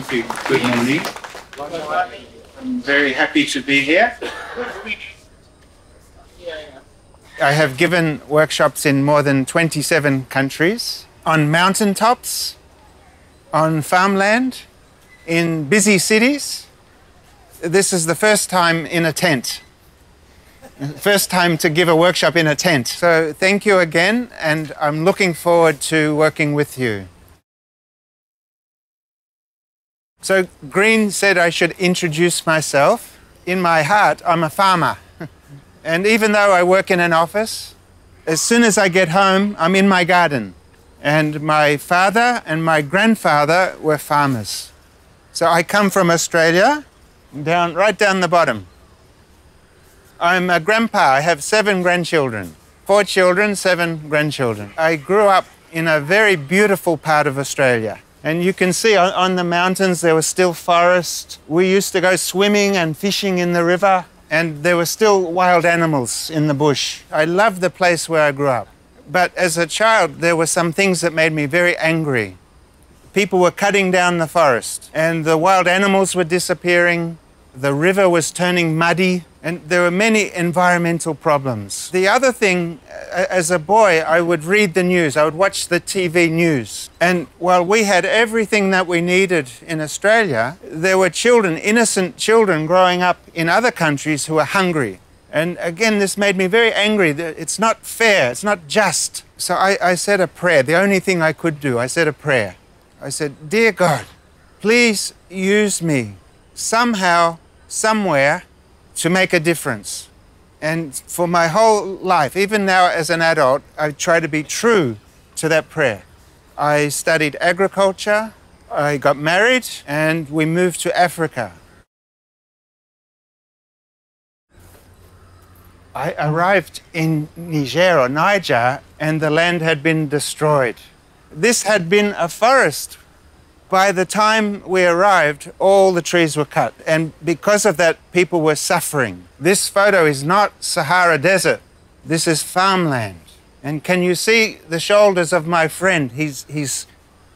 Thank you. Good morning. I'm very happy to be here. I have given workshops in more than 27 countries, on mountaintops, on farmland, in busy cities. This is the first time in a tent. First time to give a workshop in a tent. So thank you again, and I'm looking forward to working with you. So Green said I should introduce myself. In my heart, I'm a farmer. And even though I work in an office, as soon as I get home, I'm in my garden. And my father and my grandfather were farmers. So I come from Australia, right down the bottom. I'm a grandpa. I have 7 grandchildren. 4 children, 7 grandchildren. I grew up in a very beautiful part of Australia. And you can see on the mountains there was still forest. We used to go swimming and fishing in the river, and there were still wild animals in the bush. I loved the place where I grew up. But as a child, there were some things that made me very angry. People were cutting down the forest, and the wild animals were disappearing. The river was turning muddy, and there were many environmental problems. The other thing, as a boy, I would read the news. I would watch the TV news. And while we had everything that we needed in Australia, there were children, innocent children growing up in other countries who were hungry. And again, this made me very angry. It's not fair. It's not just. So I said a prayer. The only thing I could do, I said a prayer. I said, "Dear God, please use me somehow, somewhere, to make a difference." And for my whole life, even now as an adult, I try to be true to that prayer. I studied agriculture, I got married, and we moved to Africa. I arrived in Niger, and the land had been destroyed. This had been a forest. By the time we arrived, all the trees were cut. And because of that, people were suffering. This photo is not Sahara Desert. This is farmland. And can you see the shoulders of my friend? He's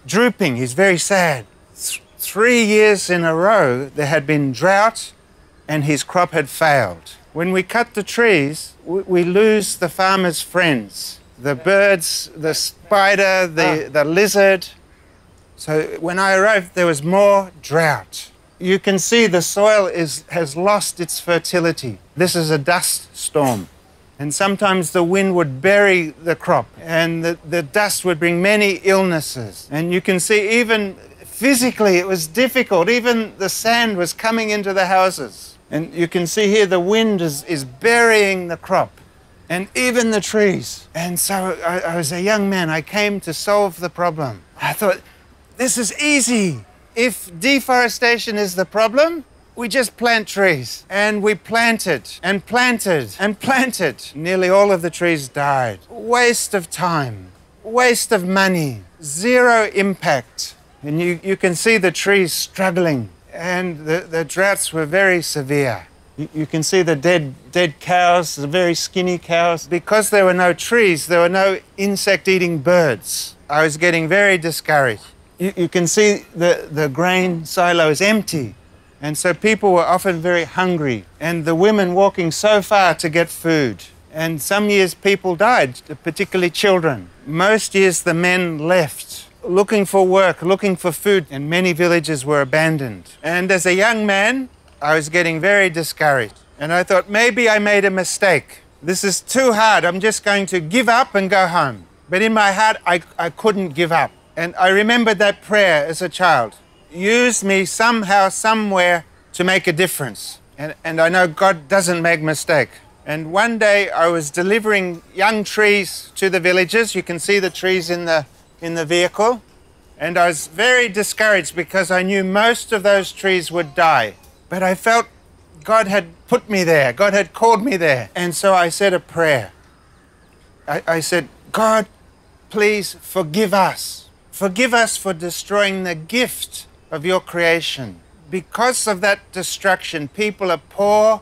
drooping. He's very sad. 3 years in a row, there had been drought, and his crop had failed. When we cut the trees, we lose the farmer's friends. The birds, the spider, the lizard. So when I arrived, there was more drought. You can see the soil has lost its fertility. This is a dust storm. And sometimes the wind would bury the crop, and the dust would bring many illnesses. And you can see even physically it was difficult. Even the sand was coming into the houses. And you can see here the wind is burying the crop, and even the trees. And so I was a young man. I came to solve the problem. I thought, this is easy. If deforestation is the problem, we just plant trees. And we planted and planted and planted. Nearly all of the trees died. Waste of time, waste of money, zero impact. And you can see the trees struggling, and the droughts were very severe. You can see the dead cows, the very skinny cows. Because there were no trees, there were no insect-eating birds. I was getting very discouraged. You can see the grain silo is empty. And so people were often very hungry, and the women walking so far to get food. And some years people died, particularly children. Most years the men left, looking for work, looking for food, and many villages were abandoned. And as a young man, I was getting very discouraged. And I thought, maybe I made a mistake. This is too hard. I'm just going to give up and go home. But in my heart, I couldn't give up. And I remembered that prayer as a child. Use me somehow, somewhere to make a difference. And I know God doesn't make mistakes. And one day I was delivering young trees to the villages. You can see the trees in the vehicle. And I was very discouraged because I knew most of those trees would die. But I felt God had put me there. God had called me there. And so I said a prayer. I said, God, please forgive us. Forgive us for destroying the gift of your creation. Because of that destruction, people are poor,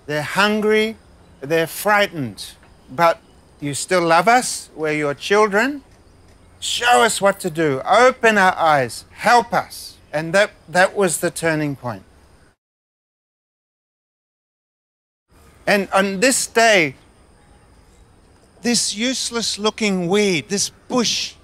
they're hungry, they're frightened. But you still love us, we're your children. Show us what to do. Open our eyes. Help us. And that was the turning point. And on this day, this useless-looking weed, this bush,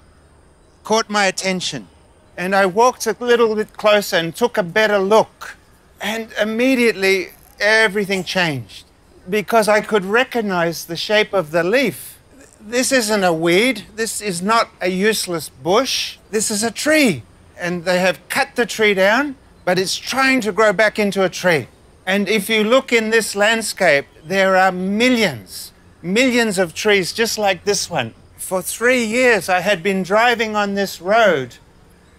caught my attention. And I walked a little bit closer and took a better look. And immediately, everything changed, because I could recognize the shape of the leaf. This isn't a weed. This is not a useless bush. This is a tree. And they have cut the tree down, but it's trying to grow back into a tree. And if you look in this landscape, there are millions of trees just like this one. For 3 years, I had been driving on this road.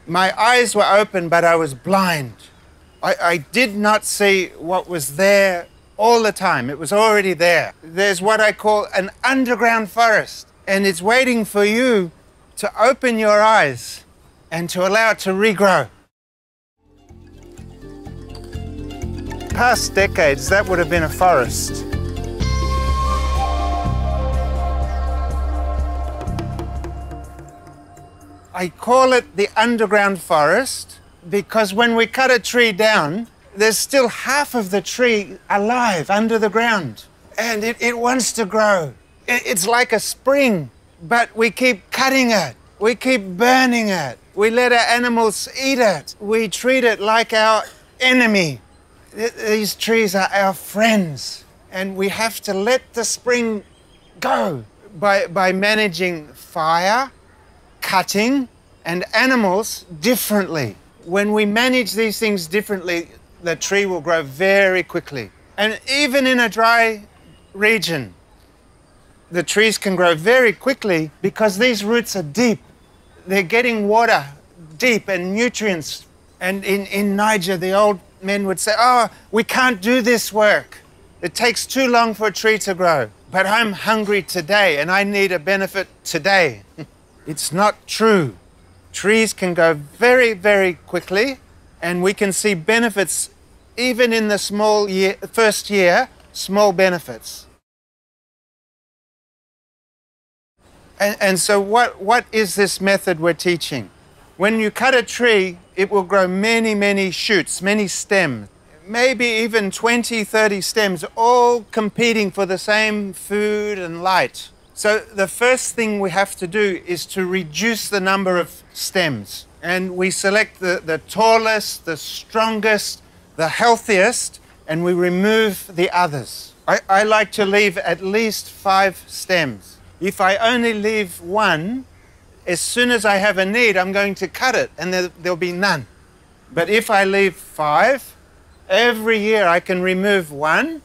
My eyes were open, but I was blind. I did not see what was there all the time. It was already there. There's what I call an underground forest, and it's waiting for you to open your eyes and to allow it to regrow. Past decades, that would have been a forest. I call it the underground forest because when we cut a tree down, there's still half of the tree alive under the ground. And it wants to grow. It's like a spring, but we keep cutting it. We keep burning it. We let our animals eat it. We treat it like our enemy. These trees are our friends, and we have to let the spring go by managing fire, cutting, and animals differently. When we manage these things differently, the tree will grow very quickly. And even in a dry region, the trees can grow very quickly because these roots are deep. They're getting water deep and nutrients. And in Niger, the old men would say, "Oh, we can't do this work. It takes too long for a tree to grow. But I'm hungry today and I need a benefit today." It's not true. Trees can go very, very quickly, and we can see benefits even in the first year, small benefits. And so what is this method we're teaching? When you cut a tree, it will grow many, many shoots, many stems, maybe even 20, 30 stems, all competing for the same food and light. So the first thing we have to do is to reduce the number of stems. And we select the tallest, the strongest, the healthiest, and we remove the others. I like to leave at least 5 stems. If I only leave one, as soon as I have a need, I'm going to cut it, and there'll be none. But if I leave 5, every year I can remove one,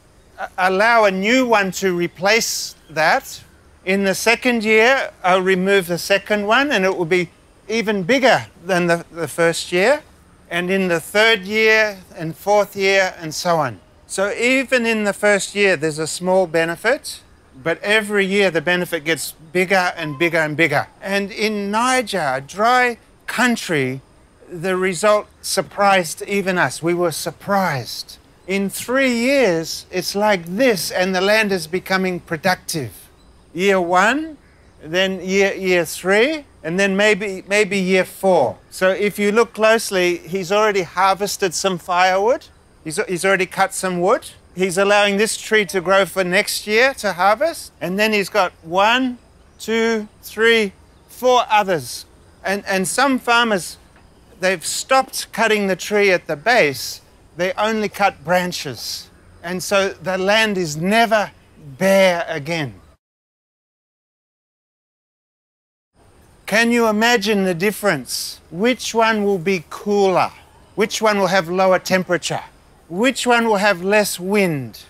allow a new one to replace that. In the second year, I'll remove the second one, and it will be even bigger than the first year. And in the third year and fourth year, and so on. So even in the first year, there's a small benefit, but every year the benefit gets bigger and bigger and bigger. And in Niger, a dry country, the result surprised even us. We were surprised. In 3 years, it's like this, and the land is becoming productive. Year 1, then year 3, and then maybe year 4. So if you look closely, he's already harvested some firewood. He's already cut some wood. He's allowing this tree to grow for next year to harvest. And then he's got 1, 2, 3, 4 others. And some farmers, they've stopped cutting the tree at the base. They only cut branches. And so the land is never bare again. Can you imagine the difference? Which one will be cooler? Which one will have lower temperature? Which one will have less wind?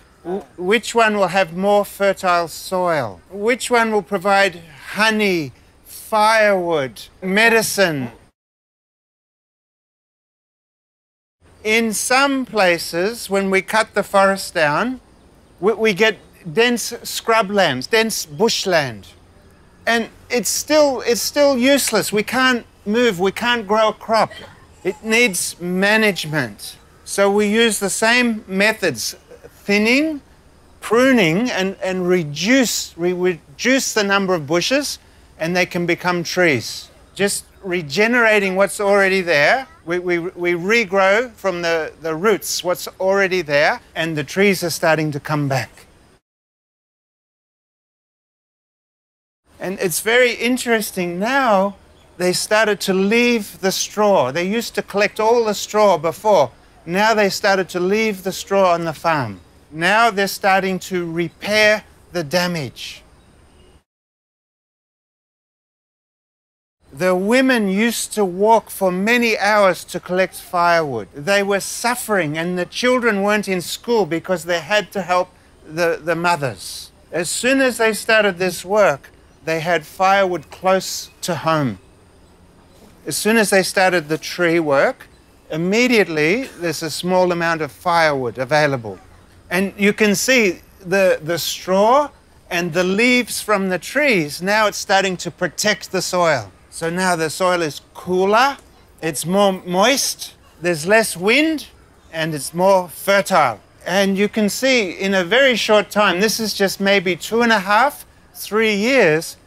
Which one will have more fertile soil? Which one will provide honey, firewood, medicine? In some places, when we cut the forest down, we get dense scrublands, dense bushland. And it's still useless. We can't move, we can't grow a crop. It needs management. So we use the same methods, thinning, pruning, and reduce the number of bushes, and they can become trees. Just regenerating what's already there We regrow from the roots what's already there, and the trees are starting to come back. And it's very interesting now, they started to leave the straw. They used to collect all the straw before. Now they started to leave the straw on the farm. Now they're starting to repair the damage. The women used to walk for many hours to collect firewood. They were suffering, and the children weren't in school because they had to help the mothers. As soon as they started this work, they had firewood close to home. As soon as they started the tree work, immediately there's a small amount of firewood available. And you can see the straw and the leaves from the trees, now it's starting to protect the soil. So now the soil is cooler, it's more moist, there's less wind, and it's more fertile. And you can see in a very short time, this is just maybe 2.5, 3 years,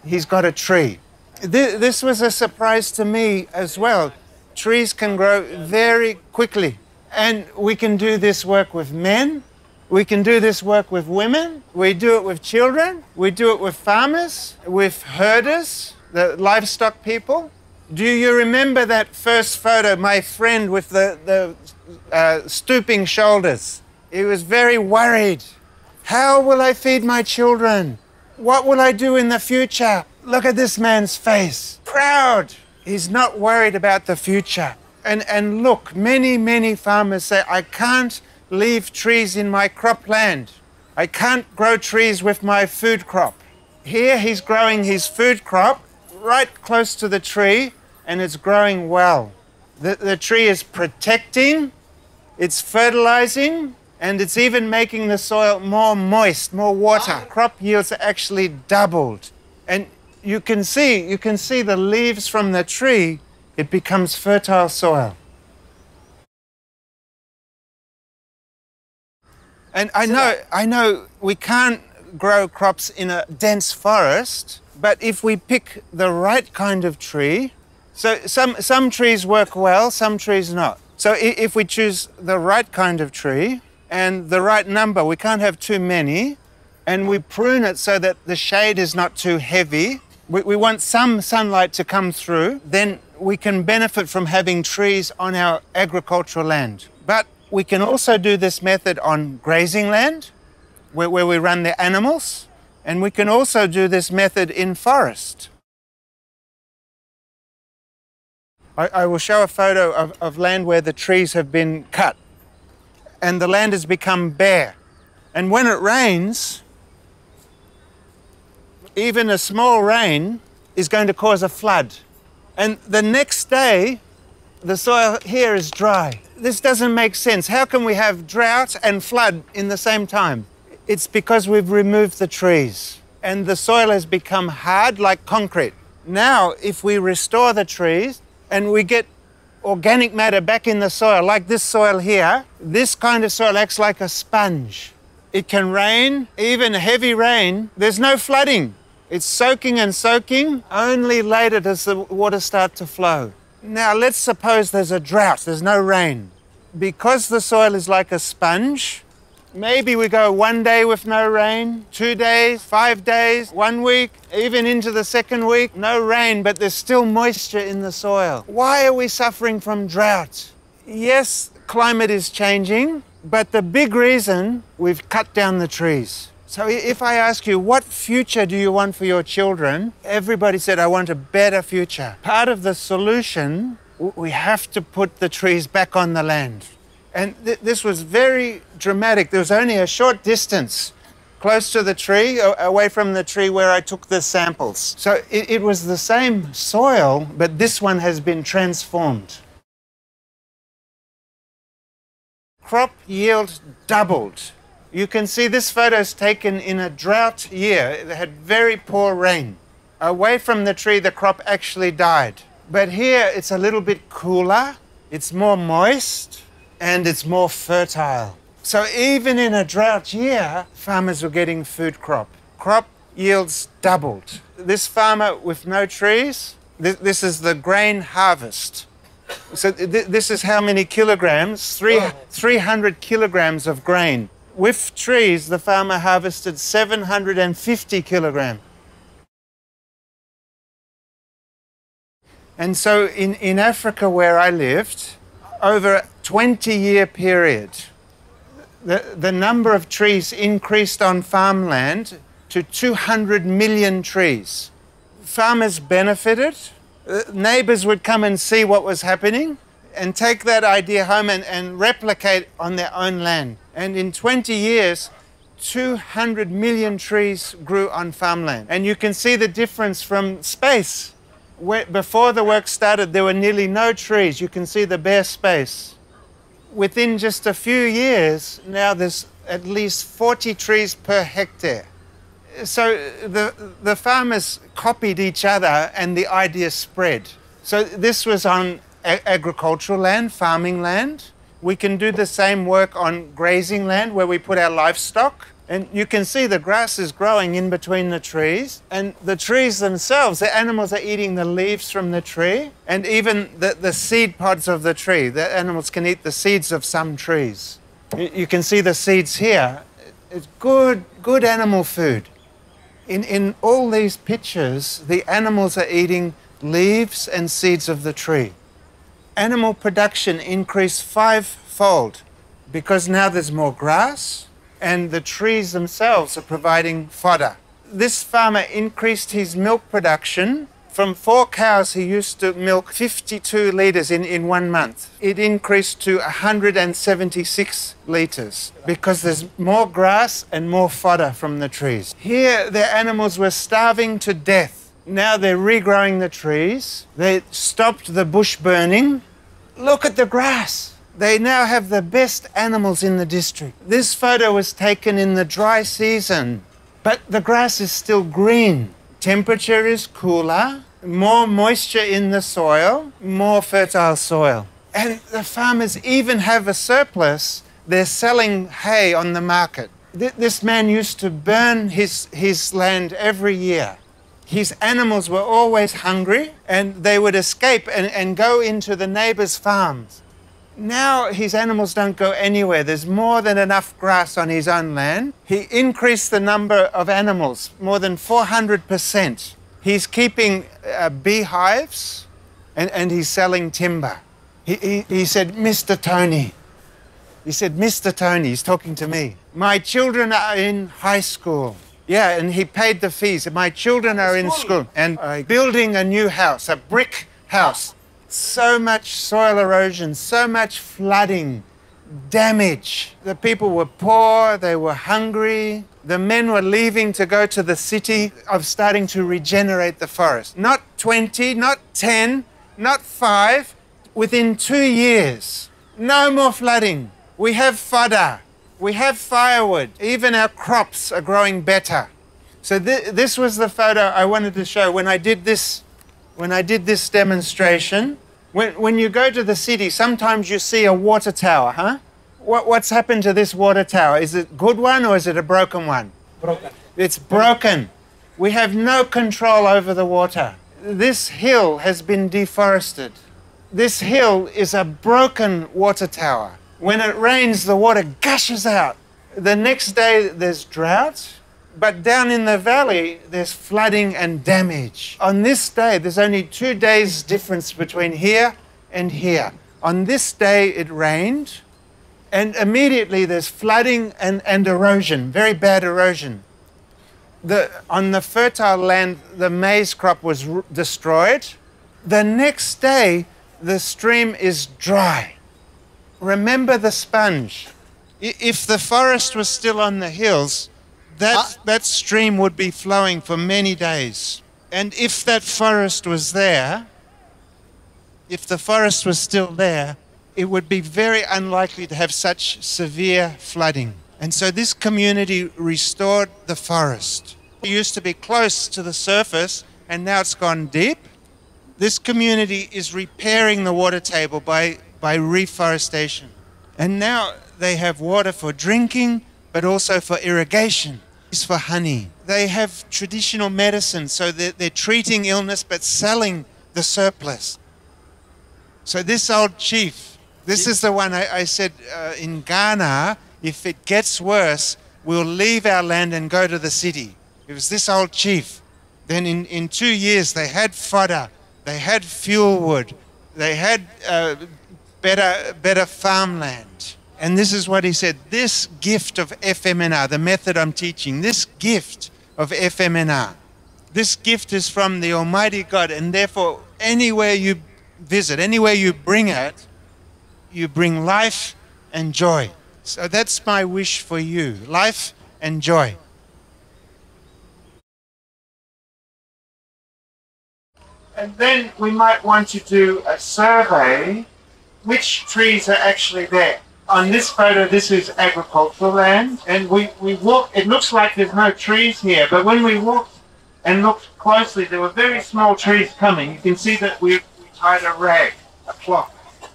he's got a tree. This was a surprise to me as well. Trees can grow very quickly. And we can do this work with men, we can do this work with women, we do it with children, we do it with farmers, with herders, the livestock people. Do you remember that first photo, my friend with the stooping shoulders? He was very worried. How will I feed my children? What will I do in the future? Look at this man's face. Proud. He's not worried about the future. And look, many farmers say, I can't leave trees in my cropland. I can't grow trees with my food crop. Here he's growing his food crop right close to the tree, and it's growing well. The tree is protecting, it's fertilizing, and it's even making the soil more moist, more water. Crop yields are actually doubled. And you can see the leaves from the tree, it becomes fertile soil. And I know we can't grow crops in a dense forest, but if we pick the right kind of tree, so some trees work well, some trees not. So if we choose the right kind of tree and the right number, we can't have too many, and we prune it so that the shade is not too heavy, we want some sunlight to come through, then we can benefit from having trees on our agricultural land. But we can also do this method on grazing land, where we run the animals, and we can also do this method in forest. I will show a photo of land where the trees have been cut, and the land has become bare. And when it rains, even a small rain is going to cause a flood. And the next day, the soil here is dry. This doesn't make sense. How can we have drought and flood in the same time? It's because we've removed the trees and the soil has become hard like concrete. Now, if we restore the trees and we get organic matter back in the soil, like this soil here, this kind of soil acts like a sponge. It can rain, even heavy rain. There's no flooding. It's soaking and soaking. Only later does the water start to flow. Now, let's suppose there's a drought, there's no rain. Because the soil is like a sponge, maybe we go 1 day with no rain, 2 days, 5 days, 1 week, even into the second week, no rain, but there's still moisture in the soil. Why are we suffering from drought? Yes, climate is changing, but the big reason, we've cut down the trees. So if I ask you, what future do you want for your children? Everybody said, I want a better future. Part of the solution, we have to put the trees back on the land. And this was very dramatic. There was only a short distance close to the tree, away from the tree where I took the samples. So it was the same soil, but this one has been transformed. Crop yield doubled. You can see this photo is taken in a drought year. It had very poor rain. Away from the tree, the crop actually died. But here, it's a little bit cooler, it's more moist, and it's more fertile. So even in a drought year, farmers were getting food crop. Crop yields doubled. This farmer with no trees, this is the grain harvest. So this is how many kilograms? 300 kilograms of grain. With trees, the farmer harvested 750 kilograms. And so in Africa, where I lived, over a 20-year period, the number of trees increased on farmland to 200 million trees. Farmers benefited. Neighbors would come and see what was happening and take that idea home and replicate on their own land. And in 20 years, 200 million trees grew on farmland. And you can see the difference from space. Before the work started, there were nearly no trees. You can see the bare space. Within just a few years, now there's at least 40 trees per hectare. So the farmers copied each other and the idea spread. So this was on agricultural land, farming land. We can do the same work on grazing land where we put our livestock. And you can see the grass is growing in between the trees. And the trees themselves, the animals are eating the leaves from the tree. And even the seed pods of the tree. The animals can eat the seeds of some trees. You can see the seeds here. It's good animal food. In all these pictures, the animals are eating leaves and seeds of the tree. Animal production increased 5-fold because now there's more grass and the trees themselves are providing fodder. This farmer increased his milk production. From 4 cows, he used to milk 52 litres in 1 month. It increased to 176 litres because there's more grass and more fodder from the trees. Here, the animals were starving to death. Now they're regrowing the trees. They stopped the bush burning. Look at the grass. They now have the best animals in the district. This photo was taken in the dry season, but the grass is still green. Temperature is cooler, more moisture in the soil, more fertile soil. And the farmers even have a surplus. They're selling hay on the market. This man used to burn his land every year. His animals were always hungry and they would escape and go into the neighbors' farms. Now his animals don't go anywhere. There's more than enough grass on his own land. He increased the number of animals more than 400%. He's keeping beehives and he's selling timber. He said, Mr. Tony. He said, Mr. Tony, he's talking to me. My children are in high school. Yeah, and he paid the fees. My children are in school and building a new house, a brick house. So much soil erosion, so much flooding, damage. The people were poor, they were hungry. The men were leaving to go to the city of starting to regenerate the forest. Not 20, not 10, not 5. Within 2 years, no more flooding. We have fodder, we have firewood. Even our crops are growing better. So this was the photo I wanted to show when I did this demonstration. When you go to the city, sometimes you see a water tower, huh? What's happened to this water tower? Is it a good one or is it a broken one? Broken. It's broken. We have no control over the water. This hill has been deforested. This hill is a broken water tower. When it rains, the water gushes out. The next day, there's drought. But down in the valley, there's flooding and damage. On this day, there's only 2 days difference between here and here. On this day, it rained, and immediately there's flooding and erosion, very bad erosion. On the fertile land, the maize crop was destroyed. The next day, the stream is dry. Remember the sponge. If the forest was still on the hills, that stream would be flowing for many days. And if that forest was there, if the forest was still there, it would be very unlikely to have such severe flooding. And so this community restored the forest. It used to be close to the surface, and now it's gone deep. This community is repairing the water table by reforestation. And now they have water for drinking, but also for irrigation. It's for honey. They have traditional medicine, so they're treating illness but selling the surplus. So this old chief, this is the one I said in Ghana, if it gets worse, we'll leave our land and go to the city. It was this old chief. Then in 2 years, they had fodder, they had fuel wood, they had better farmland. And this is what he said, this gift of FMNR, the method I'm teaching, this gift of FMNR, this gift is from the Almighty God, and therefore anywhere you visit, anywhere you bring it, you bring life and joy. So that's my wish for you, life and joy. And then we might want to do a survey, which trees are actually there. On this photo, this is agricultural land, and we walk, it looks like there's no trees here, but when we walked and looked closely, there were very small trees coming. You can see that we tied a rag, a cloth.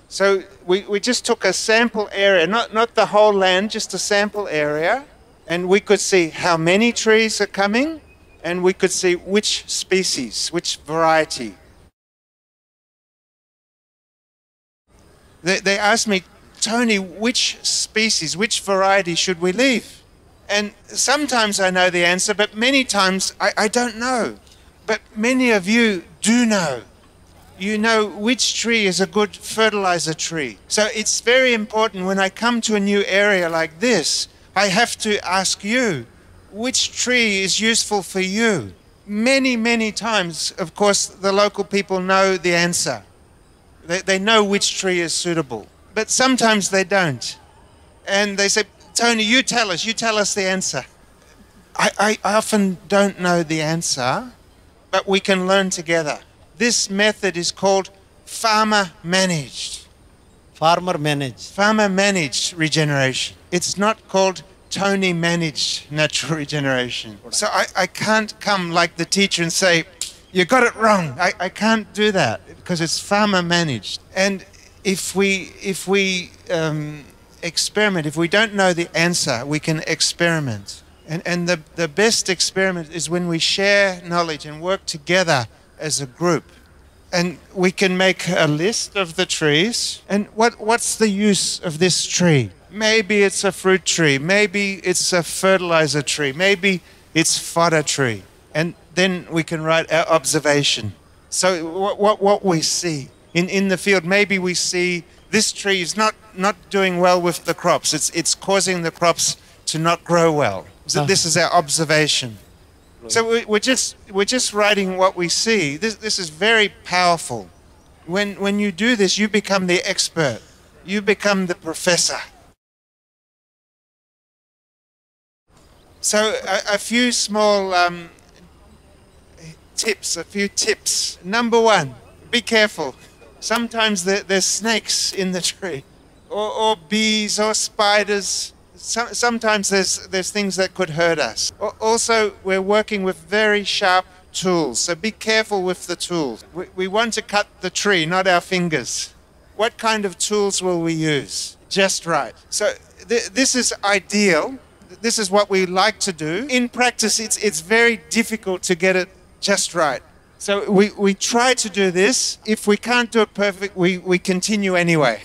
So we just took a sample area, not the whole land, just a sample area, and we could see how many trees are coming, and we could see which species, which variety. They asked me, Tony, which species, which variety should we leave? And sometimes I know the answer, but many times I don't know. But many of you do know. You know which tree is a good fertilizer tree. So it's very important when I come to a new area like this, I have to ask you, which tree is useful for you? Many, many times, of course, the local people know the answer. They know which tree is suitable. But sometimes they don't. And they say, Tony, you tell us the answer. I often don't know the answer, but we can learn together. This method is called farmer managed. Farmer managed. Farmer managed regeneration. It's not called Tony managed natural regeneration. So I can't come like the teacher and say, you got it wrong. I can't do that because it's farmer managed. And if we experiment, if we don't know the answer, we can experiment. And the best experiment is when we share knowledge and work together as a group. And we can make a list of the trees. And what's the use of this tree? Maybe it's a fruit tree. Maybe it's a fertilizer tree. Maybe it's fodder tree. And then we can write our observation. So what we see in the field, maybe we see this tree is not doing well with the crops. It's causing the crops to not grow well. So this is our observation. So we're just writing what we see. This is very powerful. When you do this, you become the expert. You become the professor. So a few small tips. Number one, be careful. Sometimes there's snakes in the tree, or bees, or spiders. Sometimes there's things that could hurt us. Also, we're working with very sharp tools, so be careful with the tools. We want to cut the tree, not our fingers. What kind of tools will we use? Just right. So this is ideal. This is what we like to do. In practice, it's very difficult to get it just right. So we try to do this. If we can't do it perfect, we continue anyway.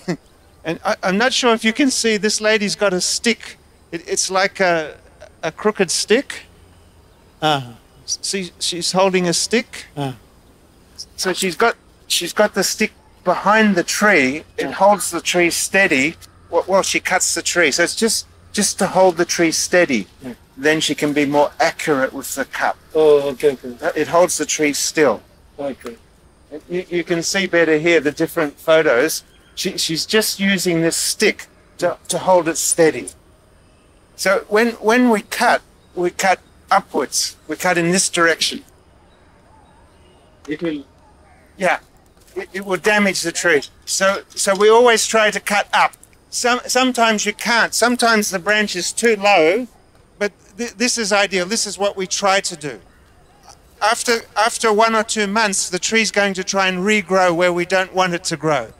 And I'm not sure if you can see, this lady's got a stick. It's like a crooked stick. She's holding a stick. So she's got the stick behind the tree. It holds the tree steady while she cuts the tree. So it's just to hold the tree steady. Then she can be more accurate with the cut. Oh, okay. It holds the tree still. Okay. You can see better here the different photos. She's just using this stick to hold it steady. So when we cut upwards. We cut in this direction. It will damage the tree. So we always try to cut up. Sometimes you can't. Sometimes the branch is too low, but this is ideal. This is what we try to do. After 1 or 2 months, the tree's going to try and regrow where we don't want it to grow.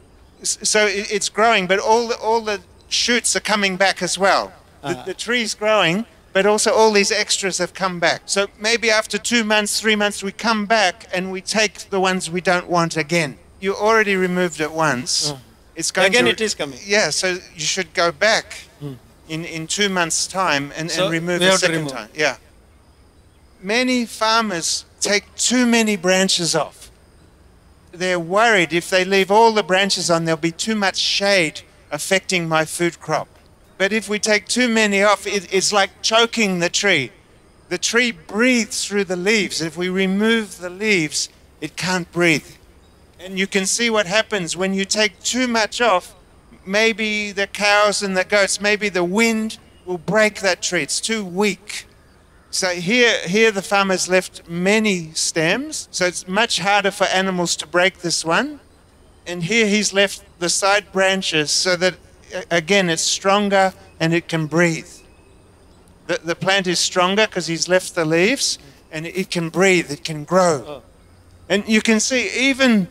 So it's growing, but all the shoots are coming back as well. The tree's growing, but also all these extras have come back. So maybe after 2 months, 3 months, we come back and we take the ones we don't want again. You already removed it once. It's going Again to, it is coming. Yeah, so you should go back in 2 months' time and remove it a second time. Yeah. Many farmers take too many branches off. They're worried if they leave all the branches on, there'll be too much shade affecting my food crop. But if we take too many off, it's like choking the tree. The tree breathes through the leaves. If we remove the leaves, it can't breathe. And you can see what happens when you take too much off. Maybe the cows and the goats, maybe the wind will break that tree. It's too weak. So here the farmer's left many stems, so it's much harder for animals to break this one. And here he's left the side branches so that, again, it's stronger and it can breathe. The plant is stronger because he's left the leaves, and it can breathe, it can grow. And you can see, even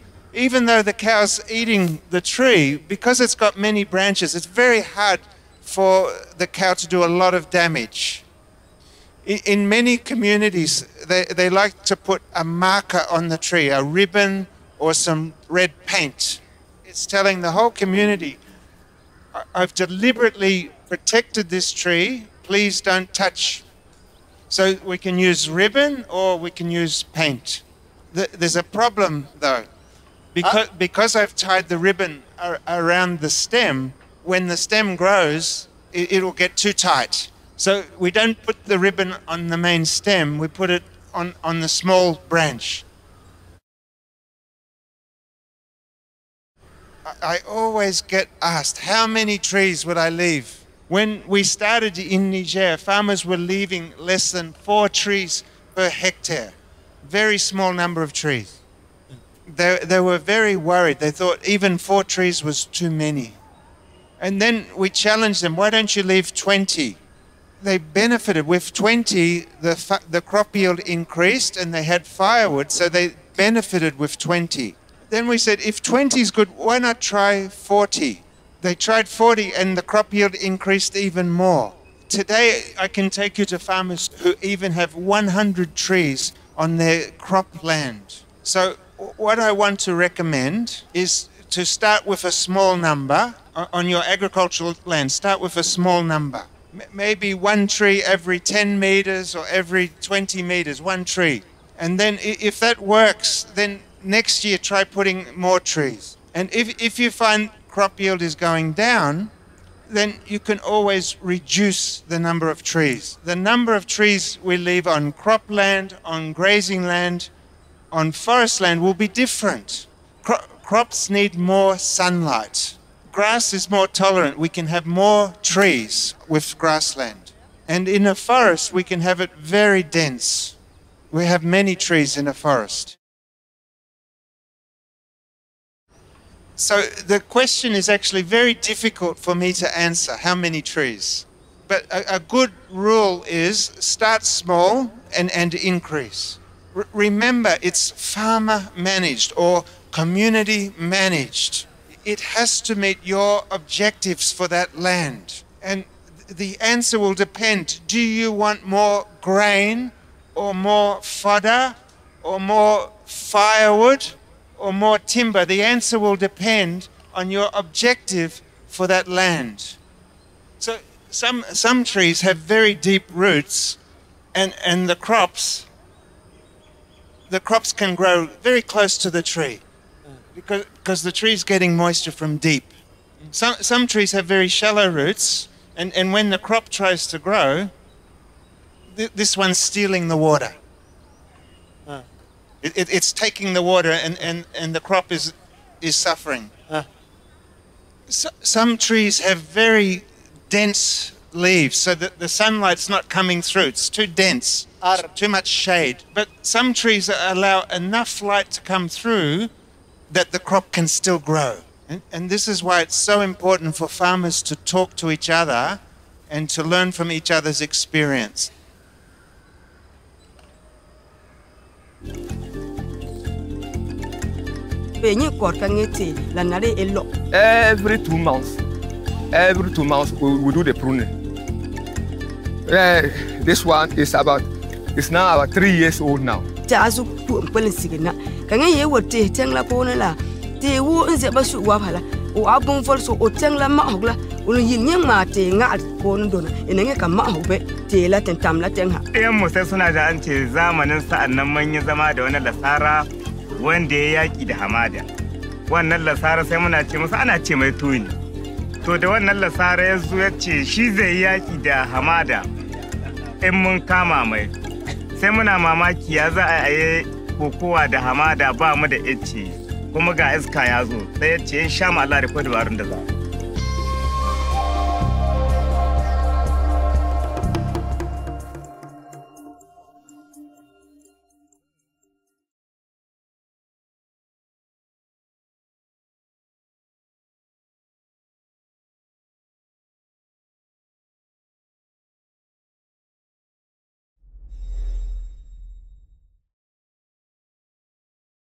though the cow's eating the tree, because it's got many branches, it's very hard for the cow to do a lot of damage. In many communities, they like to put a marker on the tree, a ribbon or some red paint. It's telling the whole community, I've deliberately protected this tree, please don't touch. So we can use ribbon or we can use paint. There's a problem though. Because I've tied the ribbon around the stem, when the stem grows, it'll get too tight. So we don't put the ribbon on the main stem, we put it on the small branch. I always get asked, how many trees would I leave? When we started in Niger, farmers were leaving less than 4 trees per hectare. Very small number of trees. They were very worried. They thought even 4 trees was too many. And then we challenged them, why don't you leave 20? They benefited. With 20, the crop yield increased and they had firewood, so they benefited with 20. Then we said, if 20 is good, why not try 40? They tried 40 and the crop yield increased even more. Today, I can take you to farmers who even have 100 trees on their crop land. So what I want to recommend is to start with a small number on your agricultural land. Start with a small number. Maybe 1 tree every 10 meters or every 20 meters, 1 tree. And then if that works, then next year try putting more trees. And if you find crop yield is going down, then you can always reduce the number of trees. The number of trees we leave on cropland, on grazing land, on forest land will be different. Crops need more sunlight. Grass is more tolerant. We can have more trees with grassland. And in a forest, we can have it very dense. We have many trees in a forest. So the question is actually very difficult for me to answer, how many trees? But a good rule is start small and increase. Remember, it's farmer managed or community managed. It has to meet your objectives for that land. And the answer will depend. Do you want more grain or more fodder or more firewood or more timber? The answer will depend on your objective for that land. So some trees have very deep roots and the crops can grow very close to the tree because the tree is getting moisture from deep. Some trees have very shallow roots and when the crop tries to grow, this one's stealing the water. It's taking the water and the crop is suffering. Some trees have very dense leaves so that the sunlight's not coming through. It's too dense, too much shade. But some trees allow enough light to come through that the crop can still grow. And this is why it's so important for farmers to talk to each other and to learn from each other's experience. Every 2 months, we do the pruning. This one is now about 3 years old now. te wo nze ba su wa phala o abun fol so o tengla ma hogla o yin yin ma te nga ko ndona ene ka ma hobe te la tentam la tenha mu sai suna da an ce zamanin sa'an nan mun yi zama da wani lasara wanda ya yaki da hamada wannan lasara sai muna ce masa ana ce mai tuni to da wannan lasara ya zo ya ce shi zai yaki da hamada in mun kama mai sai muna mamaki ya za a yi kokowa da hamada ba mu da ice kuma ga iska ya zo sai ya ce sha ma Allah da dabarun da za